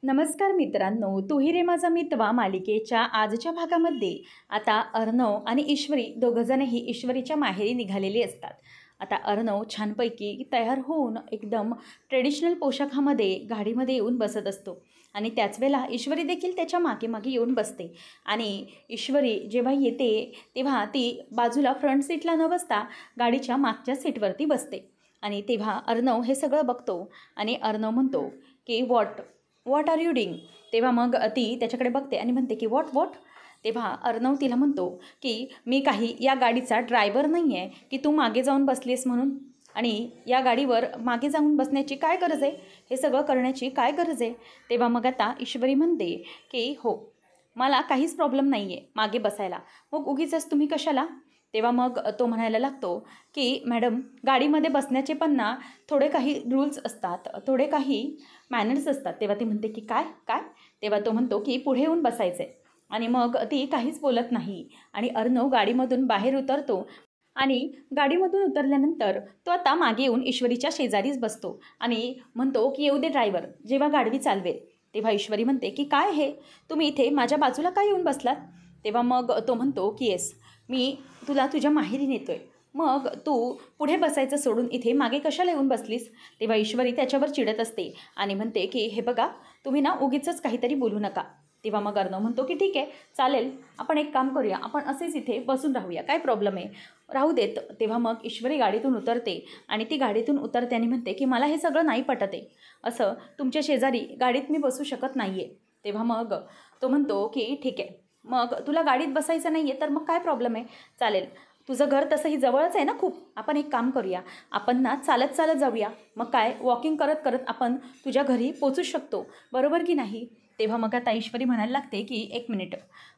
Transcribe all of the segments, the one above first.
नमस्कार मित्रांनो, तू ही रे माझा मितवा मालिकेच्या आजच्या भागामध्ये आता अर्णव आणि ईश्वरी दोघंजणही ईश्वरीच्या माहेरी निघालेली असतात. आता अर्णव छानपैकी तयार होऊन एकदम ट्रेडिशनल पोशाखामध्ये गाडीमध्ये येऊन बसत असतो आणि त्याच वेळेला ईश्वरी देखील त्याच्या मागे मागे येऊन बसते. आणि ईश्वरी जेव्हा येते तेव्हा ती बाजूला फ्रंट सीटला न बसता गाडीच्या मागच्या सीटवरती बसते. आणि तेव्हा अर्णव हे सगळं बघतो आणि अर्णव म्हणतो की व्हॉट आर यू डुईंग. तेव्हा मग ती त्याच्याकडे बघते आणि म्हणते की व्हॉट. तेव्हा अर्णव तिला म्हणतो की मी काही या गाडीचा ड्रायव्हर नाही आहे की तू मागे जाऊन बसली आहेस म्हणून, आणि या गाडीवर मागे जाऊन बसण्याची काय गरज आहे, हे सगळं करण्याची काय गरज आहे. तेव्हा मग आता ईश्वरी म्हणते की हो, मला काहीच प्रॉब्लेम नाही आहे मागे बसायला, मग उगीचच तुम्ही कशाला. तेव्हा मग तो म्हणायला लागतो की मॅडम, गाडीमध्ये बसण्याचे पण ना थोडे काही रूल्स असतात, थोडे काही मॅनर्स असतात. तेव्हा ती म्हणते की काय काय. तेव्हा तो म्हणतो की पुढे येऊन बसायचं आहे. आणि मग ती काहीच बोलत नाही आणि अर्णव गाडीमधून बाहेर उतरतो. आणि गाडीमधून उतरल्यानंतर तो आता मागे येऊन ईश्वरीच्या शेजारीच बसतो आणि म्हणतो की येऊ दे ड्रायव्हर, जेव्हा गाडी चालवेल. तेव्हा ईश्वरी म्हणते की काय हे, तुम्ही इथे माझ्या बाजूला काय येऊन बसलात. तेव्हा मग तो म्हणतो की येस, मी तुला तुझ्या माहेरी नेतोय, मग तू पुढे बसायचं सोडून इथे मागे कशाला येऊन बसलीस. तेव्हा ईश्वरी त्याच्यावर चिडत असते आणि म्हणते की हे बघा, तुम्ही ना उगीचच काहीतरी बोलू नका. तेव्हा मग अर्णव म्हणतो की ठीक आहे, चालेल, आपण एक काम करूया, आपण असेच इथे बसून राहूया, काय प्रॉब्लेम आहे, राहू देत. तेव्हा मग ईश्वरी गाडीतून उतरते आणि ती गाडीतून उतरते आणि म्हणते की मला हे सगळं नाही पटत आहे, असं तुमच्या शेजारी गाडीत मी बसू शकत नाही आहे. तेव्हा मग तो म्हणतो की ठीक आहे, मग तुला गाडीत बसायचं नाही आहे तर मग काय प्रॉब्लेम आहे, चालेल, तुझं घर तसंही जवळच आहे ना खूप, आपण एक काम करूया, आपण ना चालत चालत जाऊया, मग काय वॉकिंग करत करत आपण तुझ्या घरी पोचू शकतो, बरोबर की नाही. तेव्हा मग आता ईश्वरी म्हणायला लागते की एक मिनिट,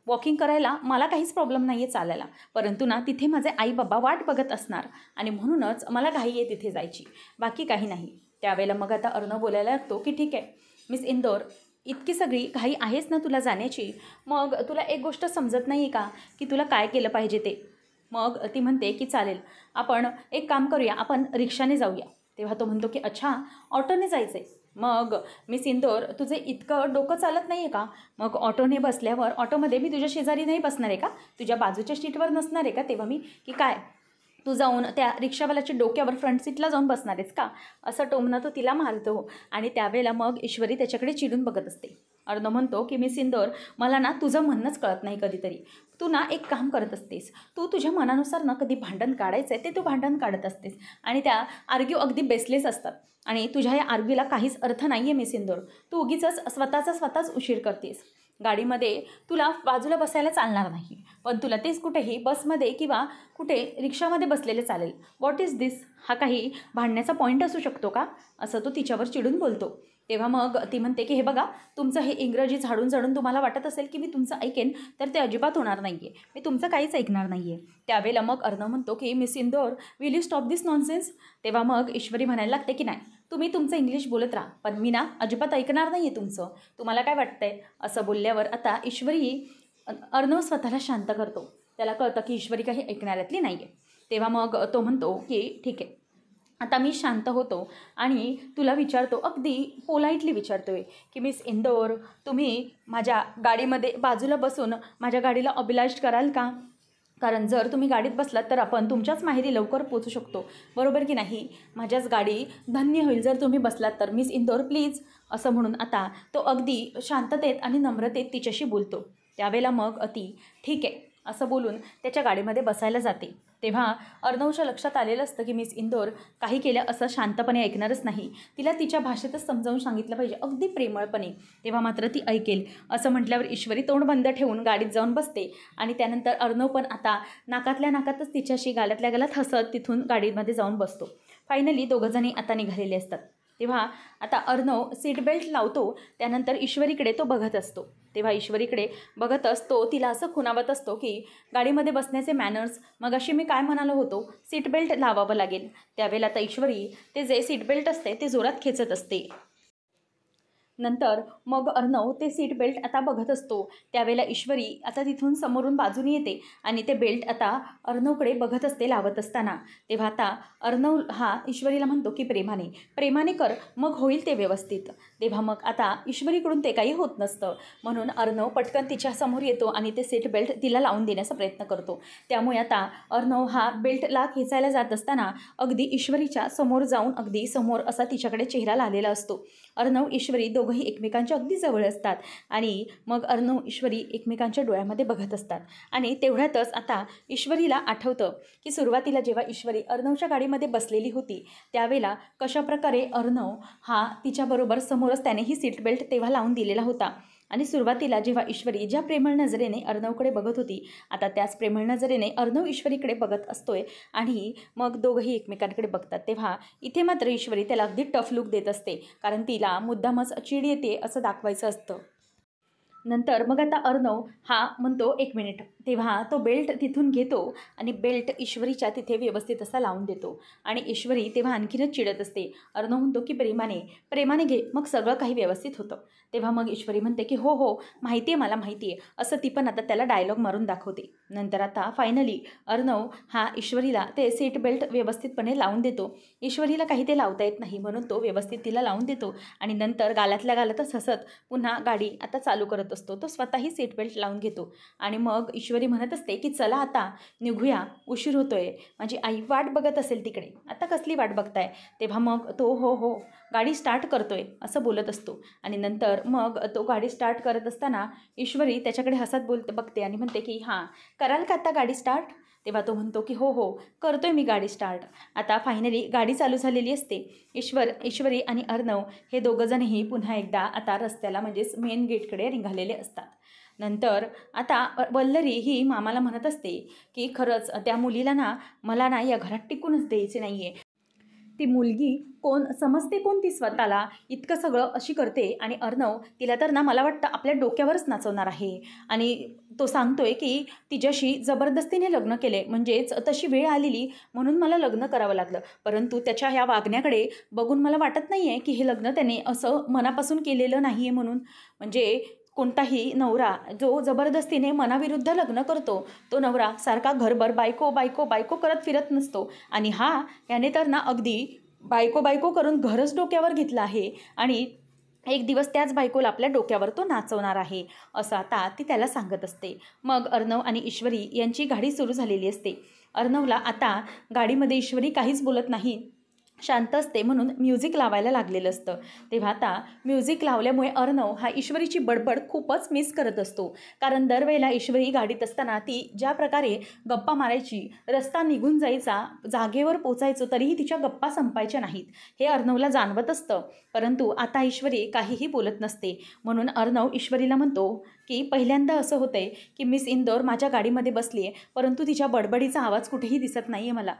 वॉकिंग करायला मला काहीच प्रॉब्लेम नाही आहे चालायला, परंतु ना तिथे माझे आई बाबा वाट बघत असणार आणि म्हणूनच मला घाई आहे तिथे जायची, बाकी काही नाही. त्यावेळेला मग आता अर्णव बोलायला लागतो की ठीक आहे मिस इंदोर, इतकी सगळी घाई आहेच ना तुला जाण्याची, मग तुला एक गोष्ट समजत नाही आहे का की तुला काय केलं पाहिजे ते. मग ती म्हणते की चालेल, आपण एक काम करूया, आपण रिक्षाने जाऊया. तेव्हा तो म्हणतो की अच्छा, ऑटोने जायचं आहे. मग मिस इंदोर, तुझे इतकं डोकं चालत नाही आहे का, मग ऑटोने बसल्यावर ऑटोमध्ये मी तुझ्या शेजारी नाही बसणार आहे का, तुझ्या बाजूच्या सीटवर नसणार आहे का. तेव्हा मी की काय, तू जाऊन त्या रिक्षावाल्याच्या डोक्यावर फ्रंट सीटला जाऊन बसणार आहेस का, असं टोमणं तो तिला मारतो. आणि त्यावेळेला मग ईश्वरी त्याच्याकडे चिडून बघत असते. अर्णव म्हणतो की मिस इंदोर, मला ना तुझं म्हणणंच कळत नाही कधीतरी, तू ना एक काम करत असतेस, तू तुझ्या मनानुसार ना कधी भांडण काढायचं आहे ते तू भांडण काढत असतेस आणि त्या आर्ग्यू अगदी बेसलेस असतात आणि तुझ्या या आर्ग्यूला काहीच अर्थ नाही आहे मिस इंदोर, तू उगीचच स्वतःच उशीर करतेस. गाडीमध्ये तुला बाजूला बसायला चालणार नाही, पण तुला तेच कुठेही बसमध्ये किंवा कुठे रिक्षामध्ये बसलेले चालेल. व्हॉट इज दिस, हा काही भांडण्याचा पॉईंट असू शकतो का, असं तो तिच्यावर चिडून बोलतो. तेव्हा मग ती म्हणते की हे बघा, तुमचं हे इंग्रजी झाडून झाडून तुम्हाला वाटत असेल की मी तुमचं ऐकेन, तर ते अजिबात होणार नाही आहे, मी तुमचं काहीच ऐकणार नाही आहे. त्यावेळेला मग अर्णव म्हणतो की miss Indore, will you stop this nonsense. तेव्हा मग ईश्वरी म्हणायला लागते की नाही, तुम्ही तुमचं इंग्लिश बोलत राहा, पण मी ना अजिबात ऐकणार नाही आहे तुमचं, तुम्हाला काय वाटतंय. असं बोलल्यावर आता ईश्वरी अर्णव स्वतःला शांत करतो, त्याला कळतं की ईश्वरी काही ऐकणाऱ्यातली नाही आहे. तेव्हा मग तो म्हणतो की ठीक आहे, आता मी शांत होतो आणि तुला विचारतो, अगदी पोलाइटली विचारतोय की मिस इंदोर, तुम्ही माझ्या गाडीमध्ये बाजूला बसून माझ्या गाडीला ऑबिलाइज कराल का, कारण जर तुम्ही गाडीत बसलात तर आपण तुमच्याच माहेरी लवकर पोचू शकतो, बरोबर की नाही. माझ्याच गाडी धन्य होईल जर तुम्ही बसलात तर मिस इंदोर प्लीज, असं म्हणून आता तो अगदी शांततेत आणि नम्रतेत तिच्याशी बोलतो. त्यावेळेला मग ती ठीक आहे असं बोलून त्याच्या गाडीमध्ये बसायला जाते. तेव्हा अर्णवच्या लक्षात आलेलं असतं की मिस इंदोर काही केलं असं शांतपणे ऐकणारच नाही, तिला तिच्या भाषेतच समजावून सांगितलं पाहिजे, अगदी प्रेमळपणे, तेव्हा मात्र ती ऐकेल. असं म्हटल्यावर ईश्वरी तोंड बंद ठेवून गाडीत जाऊन बसते आणि त्यानंतर अर्णव पण आता नाकातल्या नाकातच तिच्याशी गालातल्या गालात हसत तिथून गाडीमध्ये जाऊन बसतो. फायनली दोघंजणी आता निघालेले असतात. तेव्हा आता अर्णव सीट बेल्ट लावतो, त्यानंतर ईश्वरीकडे तो बघत असतो. तेव्हा ईश्वरीकडे बघत असतो, तिला असं खुणावत असतो की गाडीमध्ये बसण्याचे मॅनर्स, मग अशी मी काय म्हणालो होतो, सीट बेल्ट लावावं लागेल. त्यावेळेला आता ईश्वरी ते जे सीट बेल्ट असते ते जोरात खेचत असते. नंतर मग अर्णव ते सीट बेल्ट आता बघत असतो. त्यावेळेला ईश्वरी आता तिथून समोरून बाजूने येते आणि ते बेल्ट आता अर्णवकडे बघत असते लावत असताना. तेव्हा आता अर्णव हा ईश्वरीला म्हणतो की प्रेमाने प्रेमाने कर, मग होईल ते व्यवस्थित. तेव्हा मग आता ईश्वरीकडून ते काही होत नसतं, म्हणून अर्णव पटकन तिच्या समोर येतो आणि ते सीट बेल्ट तिला लावून देण्याचा प्रयत्न करतो. त्यामुळे आता अर्णव हा बेल्टला खेचायला जात असताना अगदी ईश्वरीच्या समोर जाऊन अगदी समोर असा तिच्याकडे चेहरा लावलेला असतो. अर्णव ईश्वरी दोघंही एकमेकांच्या अगदी जवळ असतात आणि मग अर्णव ईश्वरी एकमेकांच्या डोळ्यामध्ये बघत असतात. आणि तेवढ्यातच आता ईश्वरीला आठवतं की सुरुवातीला जेव्हा ईश्वरी अर्णवच्या गाडीमध्ये बसलेली होती त्यावेळेला कशाप्रकारे अर्णव हा तिच्याबरोबर समोरच त्याने ही सीट बेल्ट तेव्हा लावून दिलेला होता. आणि सुरुवातीला जेव्हा ईश्वरी ज्या प्रेमळ नजरेने अर्णवकडे बघत होती, आता त्याच प्रेमळ नजरेने अर्णव ईश्वरीकडे बघत असतोय आणि मग दोघंही एकमेकांकडे बघतात. तेव्हा इथे मात्र ईश्वरी त्याला अगदी टफ लुक देत असते, कारण तिला मुद्दामच चिड येते असं दाखवायचं असतं. नंतर मग आता अर्णव हा म्हणतो 1 मिनिट. तेव्हा तो बेल्ट तिथून घेतो आणि बेल्ट ईश्वरीच्या तिथे व्यवस्थित असा लावून देतो. आणि ईश्वरी तेव्हा आणखीनच चिडत असते. अर्णव म्हणतो की प्रेमाने प्रेमाने घे, मग सगळं काही व्यवस्थित होतं. तेव्हा मग ईश्वरी म्हणते की हो हो माहिती आहे, मला माहिती आहे, असं ती पण आता त्याला डायलॉग मारून दाखवते. नंतर आता फायनली अर्णव हा ईश्वरीला ते सीट बेल्ट व्यवस्थितपणे लावून देतो. ईश्वरीला काही ते लावता येत नाही, म्हणून तो व्यवस्थित तिला लावून देतो आणि नंतर गालातल्या गालातच हसत पुन्हा गाडी आता चालू करत असतो. तो स्वतःही सीट बेल्ट लावून घेतो आणि मग ईश्वरी म्हणत असते की चला आता निघूया, उशीर होतोय, माझी आई वाट बघत असेल तिकडे, आता कसली वाट बघताय. तेव्हा मग तो हो हो गाडी स्टार्ट करतोय असं बोलत असतो. आणि नंतर मग तो गाडी स्टार्ट करत असताना ईश्वरी त्याच्याकडे हसत बघते आणि म्हणते की हां कराल का आता गाडी स्टार्ट. तेव्हा तो म्हणतो की हो हो करतोय मी गाडी स्टार्ट. आता फायनली गाडी चालू झालेली असते. ईश्वरी आणि अर्णव हे दोघंजणही पुन्हा एकदा आता रस्त्याला म्हणजेच मेन गेटकडे निघालेले असतात. नंतर आता वल्लरी ही मामाला म्हणत असते की खरंच त्या मुलीला ना मला ना या घरात टिकूनच द्यायचे नाही आहे. ती मुलगी कोण समजते, कोण ती स्वतःला, इतकं सगळं अशी करते. आणि अर्णव तिला तर ना मला वाटतं आपल्या डोक्यावरच नाचवणार आहे. आणि तो सांगतोय की तिच्याशी जबरदस्तीने लग्न केले, म्हणजेच तशी वेळ आलेली म्हणून मला लग्न करावं लागलं. परंतु त्याच्या ह्या वागण्याकडे बघून मला वाटत नाही आहे की हे लग्न त्याने असं मनापासून केलेलं नाही आहे म्हणून. म्हणजे कोणताही नवरा जो जबरदस्तीने मनाविरुद्ध लग्न करतो तो नवरा सारखा घरभर बायको बायको बायको करत फिरत नसतो. आणि याने तर ना अगदी बायको बायको करून घरच डोक्यावर घेतलं आहे आणि एक दिवस त्याच बायकोला आपल्या डोक्यावर तो नाचवणार आहे असं आता ती त्याला सांगत असते. मग अर्णव आणि ईश्वरी यांची गाडी सुरू झालेली असते. अर्णवला आता गाडीमध्ये ईश्वरी काहीच बोलत नाही, शांत असते, म्हणून म्युझिक लावायला लागलेलं असतं. तेव्हा आता म्युझिक लावल्यामुळे अर्णव हा ईश्वरीची बडबड खूपच मिस करत असतो. कारण दरवेळेला ईश्वरी गाडीत असताना ती ज्या प्रकारे गप्पा मारायची, रस्ता निघून जायचा, जागेवर पोचायचो तरीही तिच्या गप्पा संपायच्या नाहीत, हे अर्णवला जाणवत असतं. परंतु आता ईश्वरी काहीही बोलत नसते, म्हणून अर्णव ईश्वरीला म्हणतो की पहिल्यांदा असं होतंय की मिस इंदौर माझ्या गाडीमध्ये बसली आहे, परंतु तिच्या बडबडीचा आवाज कुठेही दिसत नाही आहे मला.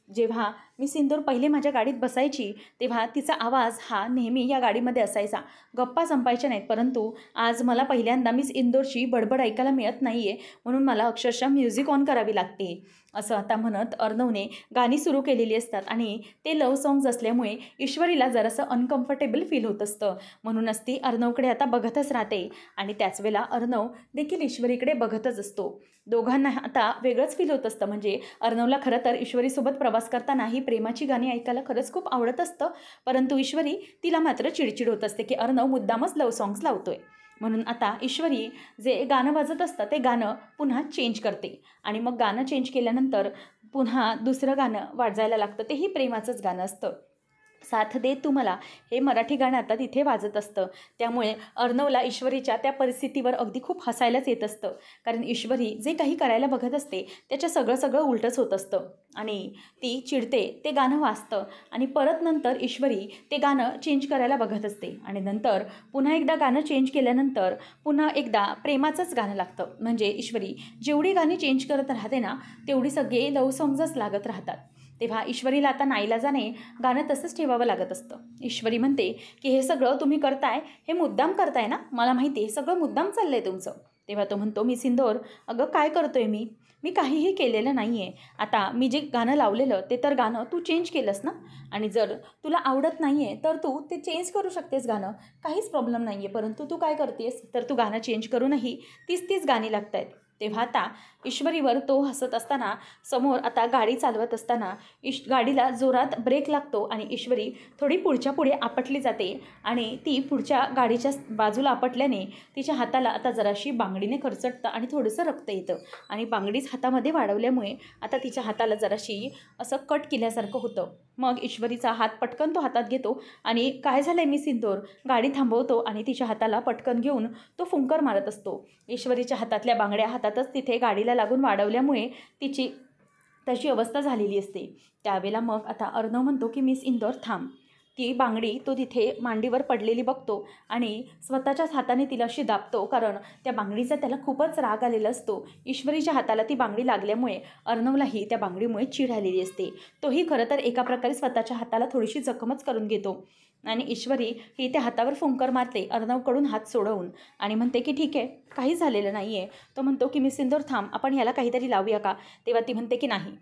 जेव्हा मिस इंदौर पहिले माझ्या गाडीत बसायची तेव्हा तिचा आवाज हा नेहमी या गाडीमध्ये असायचा, गप्पा संपायच्या नाहीत, परंतु आज मला पहिल्यांदा मिस इंदौरची बडबड ऐकायला मिळत नाही आहे, म्हणून मला अक्षरशः म्युझिक ऑन करावी लागते असं आता म्हणत अर्णवने गाणी सुरू केलेली असतात. आणि ते लव्ह सॉंग्स असल्यामुळे ईश्वरीला जरासं अनकम्फर्टेबल फील होत असतं, म्हणूनच ती अर्णवकडे आता बघतच राहते. आणि त्याच वेळेला अर्णव देखील ईश्वरीकडे बघतच असतो. दोघांना आता वेगळंच फील होत असतं. म्हणजे अर्णवला खरं तर ईश्वरीसोबत प्रवास करताना ही प्रेमाची गाणी ऐकायला खरंच खूप आवडत असतं, परंतु ईश्वरी तिला मात्र चिडचिड होत असते की अर्णव मुद्दामच लव्ह सॉंग्स लावतोय. म्हणून आता ईश्वरी जे गाणं वाजत असतं ते गाणं पुन्हा चेंज करते आणि मग गाणं चेंज केल्यानंतर पुन्हा दुसरं गाणं वाजायला लागतं. तेही प्रेमाचंच गाणं असतं. साथ दे तू मला हे मराठी गाणं आता तिथे वाजत असतं. त्यामुळे अर्णवला ईश्वरीच्या त्या परिस्थितीवर अगदी खूप हसायलाच येत असतं, कारण ईश्वरी जे काही करायला बघत असते त्याच्या सगळं उलटच होत असतं. आणि ती चिडते, ते गाणं वाजतं आणि परत नंतर ईश्वरी ते गाणं चेंज करायला बघत असते. आणि नंतर पुन्हा एकदा गाणं चेंज केल्यानंतर पुन्हा एकदा प्रेमाचंच गाणं लागतं. म्हणजे ईश्वरी जेवढी गाणी चेंज करत राहते ना तेवढी सगळे लव्ह सॉंग्सच लागत राहतात. तेव्हा ईश्वरीला आता नाईलाजाने गाणं तसंच ठेवावं लागत असतं. ईश्वरी म्हणते की हे सगळं तुम्ही करताय, हे मुद्दाम करताय ना, मला माहिती आहे सगळं मुद्दाम चाललं आहे तुमचं. तेव्हा तो म्हणतो मिस इंदौर अगं काय करतोय मी मी काहीही केलेलं नाही आहे. आता मी जे गाणं लावलेलं ते तर गाणं तू चेंज केलंस ना, आणि जर तुला आवडत नाही आहे तर तू ते चेंज करू शकतेस गाणं, काहीच प्रॉब्लेम नाही आहे. परंतु तू काय करतेस तर तू गाणं चेंज करूनही तीच गाणी लागत आहेत. तेव्हा आता ईश्वरीवर तो हसत असताना समोर आता गाडी चालवत असताना गाडीला जोरात ब्रेक लागतो आणि ईश्वरी थोडी पुढच्या पुढे आपटली जाते आणि ती पुढच्या गाडीच्या बाजूला आपटल्याने तिच्या हाताला आता जराशी बांगडीने खरचटतं आणि थोडंसं रक्त येतं आणि बांगडीच हातामध्ये वाढवल्यामुळे आता तिच्या हाताला जराशी असं कट केल्यासारखं होतं. मग ईश्वरीचा हात पटकन तो हातात घेतो आणि काय झालं आहे मिस इंदोर, गाडी थांबवतो आणि तिच्या हाताला पटकन घेऊन तो फुंकर मारत असतो. ईश्वरीच्या हातातल्या बांगड्या हातातच तिथे गाडीला लागून वाढवल्यामुळे तिची तशी अवस्था झालेली असते. त्यावेळेला मग आता अर्णव म्हणतो की मिस इंदोर थांब. ती बांगडी तो तिथे मांडीवर पडलेली बघतो आणि स्वतःच्याच हाताने तिला अशी दाबतो, कारण त्या बांगडीचा त्याला खूपच राग आलेला असतो. ईश्वरीच्या हाताला ती बांगडी लागल्यामुळे अर्णवलाही त्या बांगडीमुळे चीड आलेली असते. तोही खरं तर एका प्रकारे स्वतःच्या हाताला थोडीशी जखमच करून घेतो आणि ईश्वरी ही त्या हातावर फुंकर मारते अर्णवकडून हात सोडवून आणि म्हणते की ठीक आहे, काही झालेलं नाही आहे. तो म्हणतो की मिस इंदोर थांब, आपण याला काहीतरी लावूया का. तेव्हा ती म्हणते की नाही,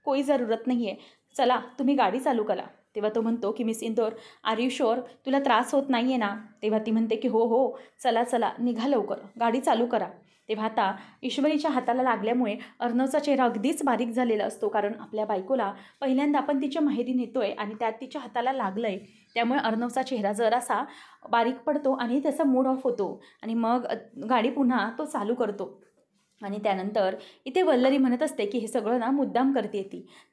कोई ज़रूरत नाही आहे, चला तुम्ही गाडी चालू करा. तेव्हा तो म्हणतो की miss Indore are you sure, तुला त्रास होत नाही आहे ना. तेव्हा ती म्हणते की हो हो, चला चला निघा लवकर, गाडी चालू करा. तेव्हा आता ईश्वरीच्या हाताला लागल्यामुळे अर्णवचा चेहरा अगदीच बारीक झालेला असतो, कारण आपल्या बायकोला पहिल्यांदा आपण तिच्या माहेरी नेतोय आणि त्यात तिच्या हाताला लागलं आहे. त्यामुळे अर्णवचा चेहरा जरासा बारीक पडतो आणि त्याचा मूड ऑफ होतो आणि मग गाडी पुन्हा तो चालू करतो. आणि त्यानंतर इथे वल्लरी म्हणत असते की हे सगळं ना मुद्दाम करते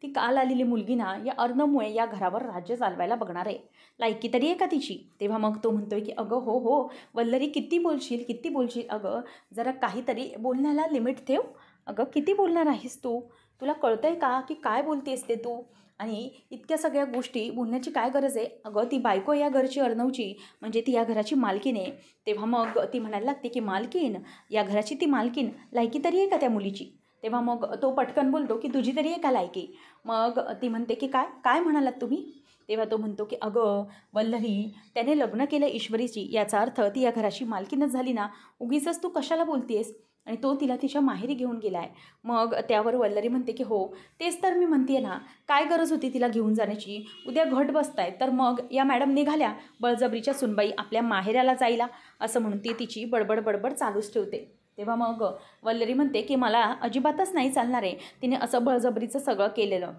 ती काल आलेली मुलगी ना या अर्णवमुळे या घरावर राज्य चालवायला बघणार आहे, लायकी तरी आहे का तिची. तेव्हा मग तो म्हणतोय की अगं हो हो वल्लरी, किती बोलशील अगं, जरा काहीतरी बोलण्याला लिमिट ठेव. अगं किती बोलणार आहेस तू, तुला कळतंय का की काय बोलतेस ते तू, आणि इतक्या सगळ्या गोष्टी बोलण्याची काय गरज आहे. अगं ती बायको या घरची अर्णवची, म्हणजे ती या घराची मालकीन आहे. तेव्हा मग ती म्हणायला लागते की मालकीन, या घराची ती मालकीन, लायकी तरी आहे का त्या मुलीची. तेव्हा मग तो पटकन बोलतो की तुझी तरी आहे का लायकी. मग ती म्हणते की काय काय म्हणालात तुम्ही. तेव्हा तो म्हणतो की अगं वल्लरी, त्याने लग्न केलं ईश्वरीची, याचा अर्थ ती या घराची मालकीनच झाली ना, उगीचच तू कशाला बोलतेस. आणि तो तिला तिच्या माहेरी घेऊन गेला आहे. मग त्यावर वल्लरी म्हणते की हो तेच तर मी म्हणते ना, काय गरज होती तिला घेऊन जाण्याची. उद्या घट बसताय तर मग या मॅडम निघाल्या बळजबरीच्या सुनबाई आपल्या माहेराला जायला, असं म्हणून ती तिची बडबड चालूच ठेवते. तेव्हा मग वल्लरी म्हणते की मला अजिबातच नाही चालणार आहे तिने असं बळजबरीचं सगळं केलेलं,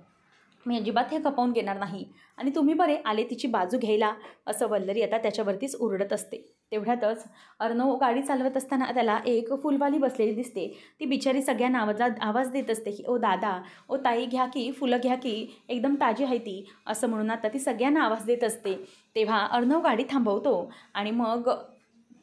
मी अजिबात हे खपवून घेणार नाही. आणि तुम्ही बरे आले तिची बाजू घ्यायला, असं वल्लरी आता त्याच्यावरतीच ओरडत असते. तेवढ्यातच अर्णव गाडी चालवत असताना त्याला एक फुलवाली बसलेली दिसते. ती बिचारी सगळ्यांना आवाज देत असते की ओ दादा, ओ ताई, घ्या की फुलं घ्या की, एकदम ताजी आहे ती, असं म्हणून आता ती सगळ्यांना आवाज देत असते. तेव्हा अर्णव गाडी थांबवतो आणि मग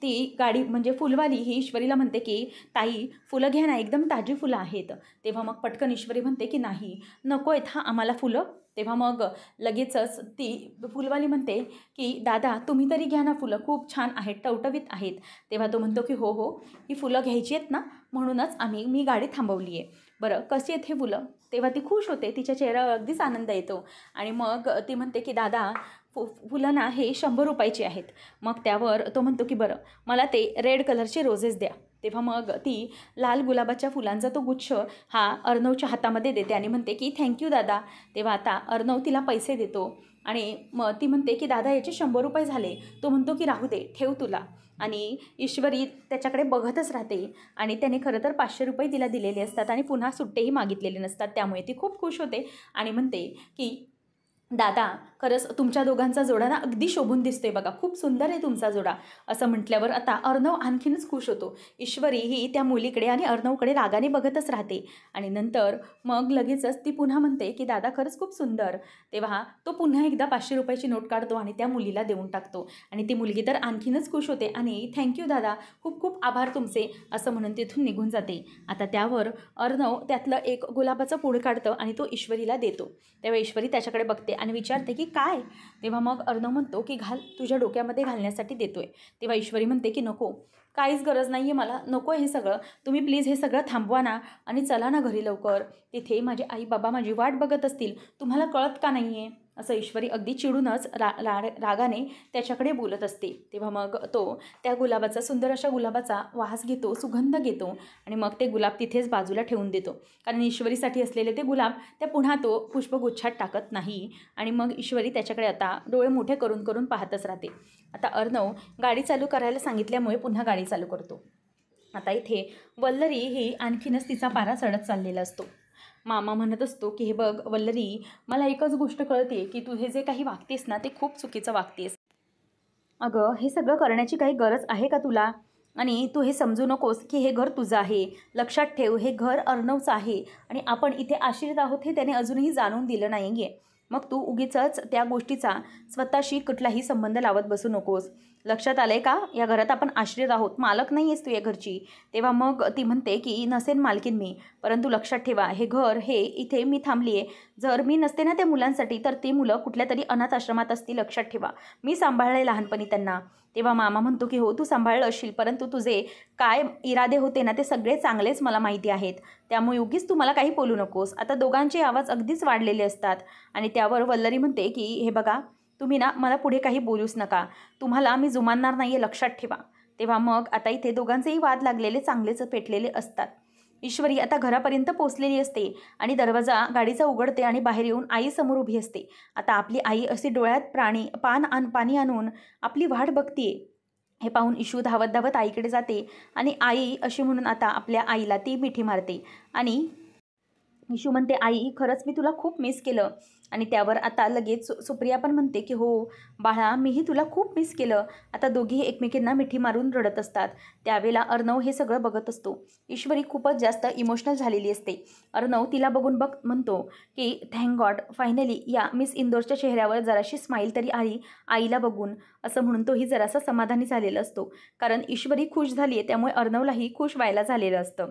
ती गाडी म्हणजे फुलवाली ही ईश्वरीला म्हणते की ताई फुलं घ्या ना, एकदम ताजी फुलं आहेत. तेव्हा मग पटकन ईश्वरी म्हणते की नाही नको आहेत हां आम्हाला फुलं. तेव्हा मग लगेचच ती फुलवाली म्हणते की दादा तुम्ही तरी घ्या ना फुलं, खूप छान आहेत, टवटवीत आहेत. तेव्हा तो म्हणतो की हो हो ही फुलं घ्यायची आहेत ना, म्हणूनच मी गाडी थांबवली आहे. बरं कशी आहेत हे फुलं. तेव्हा ती खुश होते, तिच्या चेहऱ्यावर अगदीच आनंद येतो आणि मग ती म्हणते की दादा फुलं ना हे 100 रुपयाची आहेत. मग त्यावर तो म्हणतो की बरं मला ते रेड कलरचे रोजेस द्या. तेव्हा मग ती लाल गुलाबाच्या फुलांचा तो गुच्छ हा अर्णवच्या हातामध्ये देते आणि म्हणते की थँक्यू दादा. तेव्हा आता अर्णव तिला पैसे देतो आणि मग ती म्हणते की दादा याचे 100 रुपये झाले. तो म्हणतो की राहू दे, ठेव तुला. आणि ईश्वरी त्याच्याकडे बघतच राहते आणि त्याने खरं तर 500 रुपये तिला दिलेले असतात आणि पुन्हा सुट्टेही मागितलेले नसतात. त्यामुळे ती खूप खुश होते आणि म्हणते की दादा खरंच तुमच्या दोघांचा जोडा ना अगदी शोभून दिसतोय बघा, खूप सुंदर आहे तुमचा जोडा, असं म्हटल्यावर आता अर्णव आणखीनच खुश होतो. ईश्वरी ही त्या मुलीकडे आणि अर्णवकडे रागाने बघतच राहते आणि नंतर मग लगेचच ती पुन्हा म्हणते की दादा खरंच खूप सुंदर. तेव्हा तो पुन्हा एकदा 500 रुपयाची नोट काढतो आणि त्या मुलीला देऊन टाकतो आणि ती मुलगी तर आणखीनच खुश होते आणि थँक्यू दादा, खूप खूप आभार तुमचे, असं म्हणून तिथून निघून जाते. आता त्यावर अर्णव त्यातलं एक गुलाबाचं पूड काढतं आणि तो ईश्वरीला देतो. तेव्हा ईश्वरी त्याच्याकडे बघते आणि विचारते की काय. तेव्हा मग अर्णव म्हणतो की घाल, तुझ्या डोक्यामध्ये घालण्यासाठी देतोय. तेव्हा ईश्वरी म्हणते की नको, काहीच गरज नाही आहे मला, नको आहे हे सगळं, तुम्ही प्लीज हे सगळं थांबवा ना आणि चला ना घरी लवकर, तिथे माझे आई बाबा माझी वाट बघत असतील, तुम्हाला कळत का नाही आहे, असं ईश्वरी अगदी चिडूनच रागाने त्याच्याकडे बोलत असते. तेव्हा मग तो त्या गुलाबाचा, सुंदर अशा गुलाबाचा वास घेतो, सुगंध घेतो आणि मग ते गुलाब तिथेच बाजूला ठेवून देतो. कारण ईश्वरीसाठी असलेले ते गुलाब त्या पुन्हा तो पुष्पगुच्छात टाकत नाही. आणि मग ईश्वरी त्याच्याकडे आता डोळे मोठे करून करून पाहतच राहते. आता अर्णव गाडी चालू करायला सांगितल्यामुळे पुन्हा गाडी चालू करतो. आता इथे वल्लरी ही आणखीनच तिचा पारा चढत चाललेला असतो. मामा म्हणत असतो की हे बघ वल्लरी, मला एकच गोष्ट कळते की तू हे जे काही वागतेस ना ते खूप चुकीचं वागतेस. अगं हे सगळं करण्याची काही गरज आहे का तुला? आणि तू हे समजू नकोस की हे घर तुझं आहे. लक्षात ठेव, हे घर अर्णवचं आहे आणि आपण इथे आश्रित आहोत हे त्याने अजूनही जाणून दिलं नाही आहे. मग तू उगीचच त्या गोष्टीचा स्वतःशी कुठलाही संबंध लावत बसू नकोस. लक्षात आलं आहे का? या घरात आपण आश्रित आहोत, मालक नाही आहेस तू या घरची. तेव्हा मग ती म्हणते की नसेन मालकीन मी, परंतु लक्षात ठेवा हे घर, हे इथे मी थांबली आहे. जर मी नसते ना त्या मुलांसाठी तर ती मुलं कुठल्या तरी अनाथ आश्रमात असती. लक्षात ठेवा, मी सांभाळले लहानपणी त्यांना. तेव्हा मामा म्हणतो की हो तू सांभाळलं असशील, परंतु तुझे काय इरादे होते ना ते सगळे चांगलेच मला माहिती आहेत. त्यामुळे उगीच तू मला काही बोलू नकोस. आता दोघांचे आवाज अगदीच वाढलेले असतात आणि त्यावर वल्लरी म्हणते की हे बघा तुम्ही ना मला पुढे काही बोलूच नका, तुम्हाला मी जुमानणार नाही आहे, लक्षात ठेवा. तेव्हा मग आता इथे दोघांचेही वाद लागलेले चांगलेच पेटलेले असतात. ईश्वरी आता घरापर्यंत पोचलेली असते आणि दरवाजा गाडीचा उघडते आणि बाहेर येऊन आईसमोर उभी असते. आता आपली आई अशी डोळ्यात पाणी आणून आपली वाट बघतीये. हे पाहून इशू धावत धावत आईकडे जाते आणि आई अशी म्हणून आता आपल्या आईला ती मिठी मारते आणि इशू म्हणते आई खरंच मी तुला खूप मिस केलं. आणि त्यावर आता लगेच सुप्रिया पण म्हणते की हो बाळा मीही तुला खूप मिस केलं. आता दोघीही एकमेकींना मिठी मारून रडत असतात. त्यावेळेला अर्णव हे सगळं बघत असतो. ईश्वरी खूपच जास्त इमोशनल झालेली असते. अर्णव तिला बघून म्हणतो की थँक गॉड फायनली या मिस इंदोरच्या चेहऱ्यावर जराशी स्माईल तरी आली आईला बघून, असं म्हणून तोही जरासा समाधानी झालेला असतो. कारण ईश्वरी खुश झाली आहे त्यामुळे अर्णवलाही खुश व्हायला झालेलं असतं.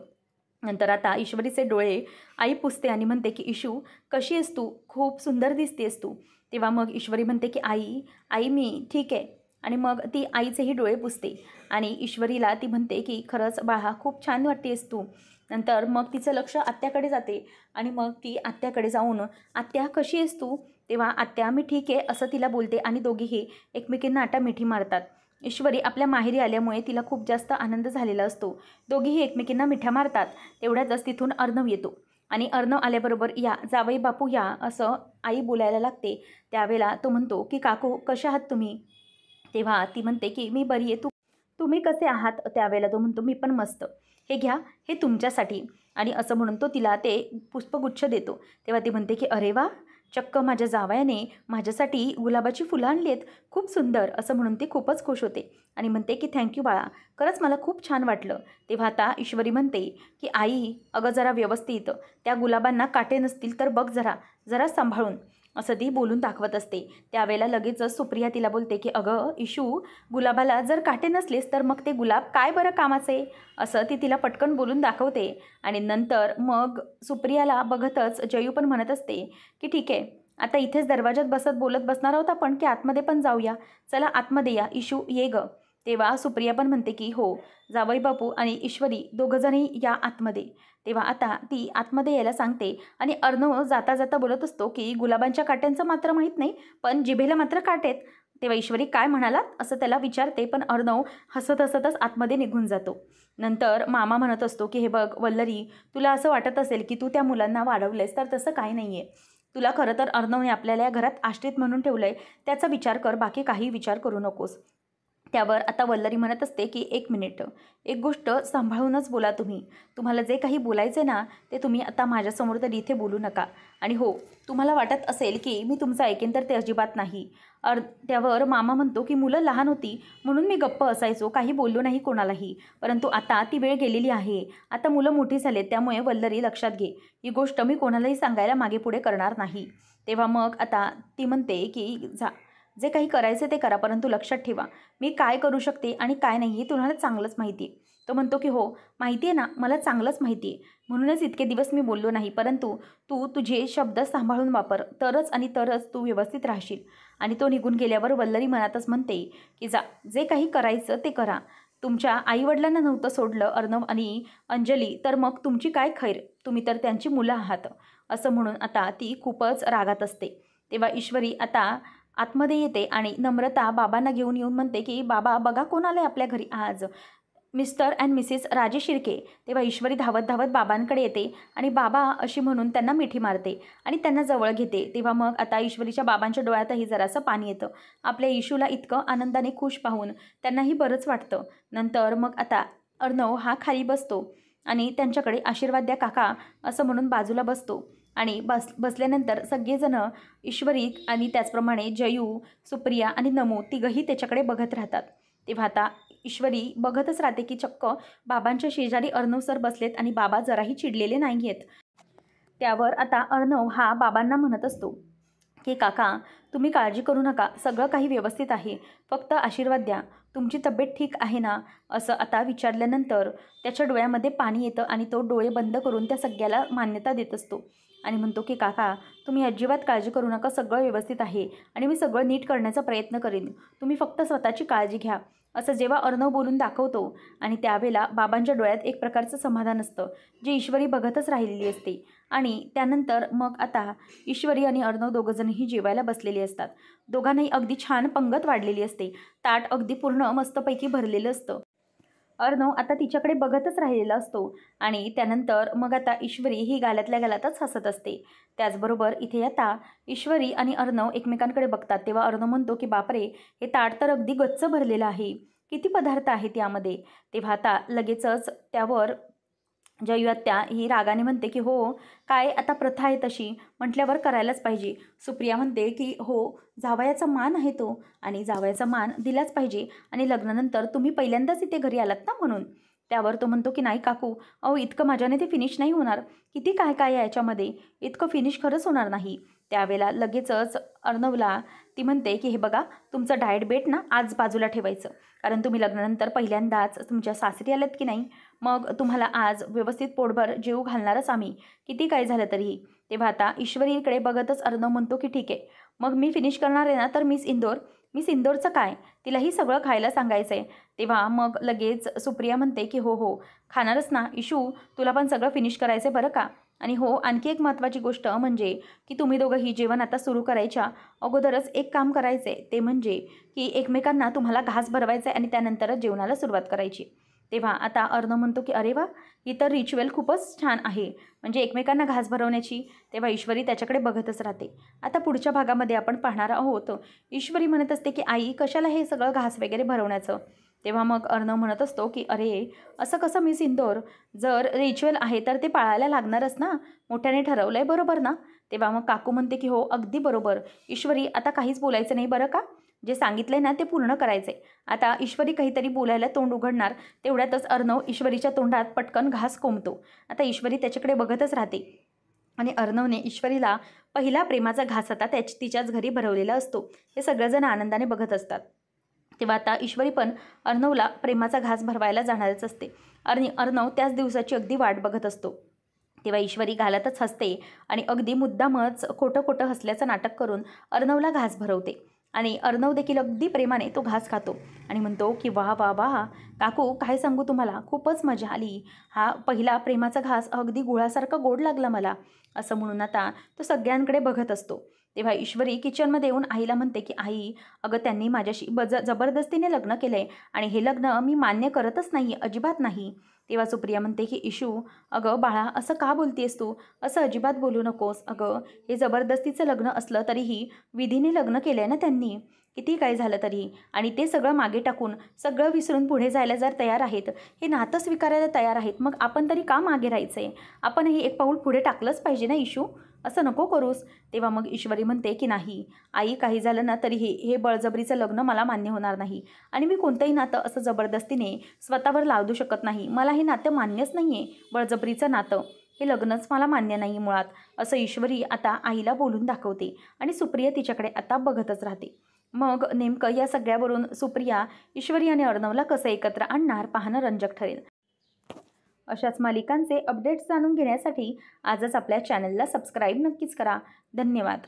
नंतर आता ईश्वरीचे डोळे आई पुसते आणि म्हणते की इशू कशी आहेस तू, खूप सुंदर दिसतेस तू. तेव्हा मग ईश्वरी म्हणते की आई मी ठीक आहे. आणि मग ती आईचेही डोळे पुसते आणि ईश्वरीला ती म्हणते की खरंच बाळा खूप छान वाटतेस तू. नंतर मग तिचं लक्ष आत्याकडे जाते आणि मग ती आत्याकडे जाऊन आत्या कशी आहेस तू. तेव्हा आत्या मी ठीक आहे असं तिला बोलते आणि दोघीही एकमेकींना आता मिठी मारतात. ईश्वरी आपल्या माहेरी आल्यामुळे तिला खूप जास्त आनंद झालेला असतो. दोघीही एकमेकींना मिठ्या मारतात. तेवढ्यातच तिथून अर्णव येतो आणि अर्णव आल्याबरोबर या जावई बापू या असं आई बोलायला लागते. त्यावेळेला तो म्हणतो की काकू कशा आहात तुम्ही. तेव्हा ती म्हणते की मी बरी आहे, तुम्ही कसे आहात. त्यावेळेला तो म्हणतो मी पण मस्त, हे घ्या हे तुमच्यासाठी. आणि असं म्हणून तो तिला ते पुष्पगुच्छ देतो. तेव्हा ती म्हणते की अरे वा, चक्क माझ्या जावयाने माझ्यासाठी गुलाबाची फुलं आणली आहेत, खूप सुंदर, असं म्हणून ती खूपच खुश होते आणि म्हणते की थँक्यू बाळा, खरंच मला खूप छान वाटलं. तेव्हा आता ईश्वरी म्हणते की आई अगं जरा व्यवस्थित, त्या गुलाबांना काटे नसतील तर बघ जरा जरा सांभाळून, असं ती बोलून दाखवत असते. त्यावेळेला लगेचच सुप्रिया तिला बोलते की अगं इशू, गुलाबाला जर काटे नसलेस तर मग ते गुलाब काय बरं कामाचे, असं ती तिला पटकन बोलून दाखवते. आणि नंतर मग सुप्रियाला बघतच जयू पण म्हणत असते की ठीक आहे आता इथेच दरवाजात बोलत बसणार आहोत आपण की आतमध्ये पण जाऊया, चला आतमध्ये या इशू ये ग. तेव्हा सुप्रिया पण म्हणते की हो जावई बापू आणि ईश्वरी दोघंजणही या आतमध्ये. तेव्हा आता ती आतमध्ये यायला सांगते आणि अर्णव जाता जाता बोलत असतो की गुलाबांच्या काट्यांचं मात्र माहीत नाही पण जिभेला मात्र काटेत. तेव्हा ईश्वरी काय म्हणालात असं त्याला विचारते पण अर्णव हसत हसतच आतमध्ये निघून जातो. नंतर मामा म्हणत असतो की हे बघ वल्लरी, तुला असं वाटत असेल की तू त्या मुलांना वाढवलेस तर तसं काही नाही आहे. तुला खरं तर अर्णवने आपल्याला या घरात आश्रित म्हणून ठेवलं आहे, त्याचा विचार कर, बाकी काही विचार करू नकोस. त्यावर आता वल्लरी म्हणत असते की एक मिनिट, एक गोष्ट सांभाळूनच बोला तुम्ही, तुम्हाला जे काही बोलायचे ना ते तुम्ही आता माझ्यासमोर तर इथे बोलू नका. आणि हो तुम्हाला वाटत असेल की मी तुमचं ऐकेन तर ते अजिबात नाही. त्यावर मामा म्हणतो की मुलं लहान होती म्हणून मी गप्प असायचो, काही बोललो नाही कोणालाही, परंतु आता ती वेळ गेलेली आहे, आता मुलं मोठी झालेत, त्यामुळे वल्लरी लक्षात घे, ही गोष्ट मी कोणालाही सांगायला मागे पुढे करणार नाही. तेव्हा मग आता ती म्हणते की जे काही करायचे ते करा, परंतु लक्षात ठेवा मी काय करू शकते आणि काय नाही हे तुम्हाला चांगलंच माहिती आहे. तो म्हणतो की हो माहिती आहे ना, मला चांगलंच माहिती आहे, म्हणूनच इतके दिवस मी बोललो नाही, परंतु तू तुझे शब्द सांभाळून वापर, तरच तू व्यवस्थित राहशील. आणि तो निघून गेल्यावर वल्लरी मनातच म्हणते की जे काही करायचं ते करा, तुमच्या आईवडिलांना नव्हतं सोडलं अर्णव आणि अंजली, तर मग तुमची काय खैर, तुम्ही तर त्यांची मुलं आहात, असं म्हणून आता ती खूपच रागात असते. तेव्हा ईश्वरी आता आतमध्ये येते आणि नम्रता बाबांना घेऊन येऊन म्हणते की बाबा बघा कोण आलं आहे आपल्या घरी आज, मिस्टर अँड मिसेस राजे शिर्के. तेव्हा ईश्वरी धावत धावत बाबांकडे येते आणि बाबा अशी म्हणून त्यांना मिठी मारते आणि त्यांना जवळ घेते. तेव्हा मग आता ईश्वरीच्या बाबांच्या डोळ्यातही जरासं पाणी येतं. आपल्या इशूला इतकं आनंदाने खुश पाहून त्यांनाही बरंच वाटतं. नंतर मग आता अर्णव हा खाली बसतो आणि त्यांच्याकडे आशीर्वाद द्या काका असं म्हणून बाजूला बसतो. आणि बसल्यानंतर सगळेजणं ईश्वरी आणि त्याचप्रमाणे जयू, सुप्रिया आणि नमू तिघंही त्याच्याकडे बघत राहतात. तेव्हा आता ईश्वरी बघतच राहते की चक्क बाबांच्या शेजारी अर्णव सर बसलेत आणि बाबा जराही चिडलेले नाही आहेत. त्यावर आता अर्णव हा बाबांना म्हणत असतो की काका तुम्ही काळजी करू नका, सगळं काही व्यवस्थित आहे, फक्त आशीर्वाद द्या, तुमची तब्येत ठीक आहे ना असं आता विचारल्यानंतर त्याच्या डोळ्यामध्ये पाणी येतं आणि तो डोळे बंद करून त्या सगळ्याला मान्यता देत असतो आणि म्हणतो की काका तुम्ही अजिबात काळजी करू नका, सगळं व्यवस्थित आहे आणि मी सगळं नीट करण्याचा प्रयत्न करेन, तुम्ही फक्त स्वतःची काळजी घ्या असं जेव्हा अर्णव बोलून दाखवतो आणि त्यावेळेला बाबांच्या डोळ्यात एक प्रकारचं समाधान असतं जे ईश्वरी बघतच राहिलेली असते. आणि त्यानंतर मग आता ईश्वरी आणि अर्णव दोघंजणही जेवायला बसलेले असतात. दोघांनाही अगदी छान पंगत वाढलेली असते, ताट अगदी पूर्ण मस्तपैकी भरलेलं असतं. अर्णव आता तिच्याकडे बघतच राहिलेला असतो आणि त्यानंतर मग आता ईश्वरी ही गालातल्या गालातच हसत असते. त्याचबरोबर इथे आता ईश्वरी आणि अर्णव एकमेकांकडे बघतात तेव्हा अर्णव म्हणतो की बापरे हे ताट तर अगदी गच्च भरलेलं आहे, किती पदार्थ आहेत यामध्ये. तेव्हा आता लगेचच त्यावर जयू आत्या ही रागाने म्हणते की हो काय आता प्रथा आहे तशी म्हटल्यावर करायलाच पाहिजे. सुप्रिया म्हणते की हो जावयाचा मान आहे तो आणि जावयाचा मान दिलाच पाहिजे आणि लग्नानंतर तुम्ही पहिल्यांदाच इथे घरी आलात ना म्हणून. त्यावर तो म्हणतो की नाही काकू, अहो इतकं माझ्याने ते फिनिश नाही होणार, किती काय काय आहे याच्यामध्ये, इतकं फिनिश खरंच होणार नाही. त्यावेळेला लगेचच अर्णवला ती म्हणते की हे बघा तुमचं डाएट बेट ना आज बाजूला ठेवायचं, कारण तुम्ही लग्नानंतर पहिल्यांदाच तुमच्या सासरी आलात की नाही, मग तुम्हाला आज व्यवस्थित पोटभर जेवू घालणारच आम्ही, किती काय झालं तरीही. तेव्हा आता ईश्वरीकडे बघतच अर्णव म्हणतो की ठीक आहे, मग मी फिनिश करणार आहे ना तर मिस इंदोरचं काय, तिलाही सगळं खायला सांगायचं आहे. तेव्हा मग लगेच सुप्रिया म्हणते की हो हो खाणारच ना इशू, तुला पण सगळं फिनिश करायचं आहे बरं का. आणि हो आणखी एक महत्त्वाची गोष्ट म्हणजे की तुम्ही दोघंही जेवण आता सुरू करायच्या अगोदरच एक काम करायचं आहे, ते म्हणजे की एकमेकांना तुम्हाला घास भरवायचा आहे आणि त्यानंतरच जेवणाला सुरुवात करायची. तेव्हा आता अर्णव म्हणतो की अरे वा ही तर रिच्युअल खूपच छान आहे, म्हणजे एकमेकांना घास भरवण्याची. तेव्हा ईश्वरी त्याच्याकडे बघतच राहते. आता पुढच्या भागामध्ये आपण पाहणार आहोत ईश्वरी म्हणत असते की आई कशाला हे सगळं घास वगैरे भरवण्याचं. तेव्हा मग अर्णव म्हणत असतो की अरे असं कसं मिस इंदोर, जर रिच्युअल आहे तर ते पाळायला लागणारच ना, मोठ्याने ठरवलं आहे बरोबर ना. तेव्हा मग काकू म्हणते की हो अगदी बरोबर ईश्वरी, आता काहीच बोलायचं नाही बरं का, जे सांगितलंय ना ते पूर्ण करायचे. आता ईश्वरी काहीतरी बोलायला तोंड उघडणार तेवढ्यातच अर्णव ईश्वरीच्या तोंडात पटकन घास कोंबतो. आता ईश्वरी त्याच्याकडे बघतच राहते आणि अर्णवने ईश्वरीला पहिला प्रेमाचा घास आता तिच्याच घरी भरवलेला असतो. हे सगळेजण आनंदाने बघत असतात. तेव्हा आता ईश्वरी पण अर्णवला प्रेमाचा घास भरवायला जाणारच असते आणि अर्णव त्याच दिवसाची अगदी वाट बघत असतो. तेव्हा ईश्वरी गालातच हसते आणि अगदी मुद्दामच खोटं खोटं हसल्याचं नाटक करून अर्णवला घास भरवते आणि अर्णव देखील अगदी प्रेमाने तो घास खातो आणि म्हणतो की वाह वाह वाह काकू, काय सांगू तुम्हाला, खूपच मजा आली, हा पहिला प्रेमाचा घास अगदी गुळासारखा गोड लागला मला असं म्हणून आता तो सगळ्यांकडे बघत असतो. तेव्हा ईश्वरी किचनमध्ये येऊन आईला म्हणते की आई अगं त्यांनी माझ्याशी जबरदस्तीने लग्न केलं आहे आणि हे लग्न मी मान्य करतच नाही, अजिबात नाही. तेव्हा सुप्रिया म्हणते की इशू अगं बाळा असं का बोलतेस तू, असं अजिबात बोलू नकोस, अगं हे जबरदस्तीचं लग्न असलं तरीही विधीने लग्न केलं आहे ना त्यांनी, किती काय झालं तरी, आणि ते सगळं मागे टाकून सगळं विसरून पुढे जायला जर तयार आहेत, हे नातं स्वीकारायला तयार आहेत, मग आपण तरी का मागे राहायचं आहे, आपणही एक पाऊल पुढे टाकलंच पाहिजे ना इशू, असं नको करूस. तेव्हा मग ईश्वरी म्हणते की नाही आई, काही झालं ना तरीही हे बळजबरीचं लग्न मला मान्य होणार नाही आणि मी कोणतंही नातं असं जबरदस्तीने स्वतःवर लावू शकत नाही, मला हे नातं मान्यच नाही आहे, बळजबरीचं नातं, हे लग्नच मला मान्य नाही मुळात, असं ईश्वरी आता आईला बोलून दाखवते आणि सुप्रिया तिच्याकडे आता बघतच राहते. मग नेमकं या सगळ्यावरून सुप्रिया ईश्वरी आणि अर्णवला कसं एकत्र आणणार पाहणं रंजक ठरेल. अशाच मालिकांचे अपडेट्स जाणून घेण्यासाठी आजच आपल्या चॅनलला सबस्क्राईब नक्कीच करा. धन्यवाद.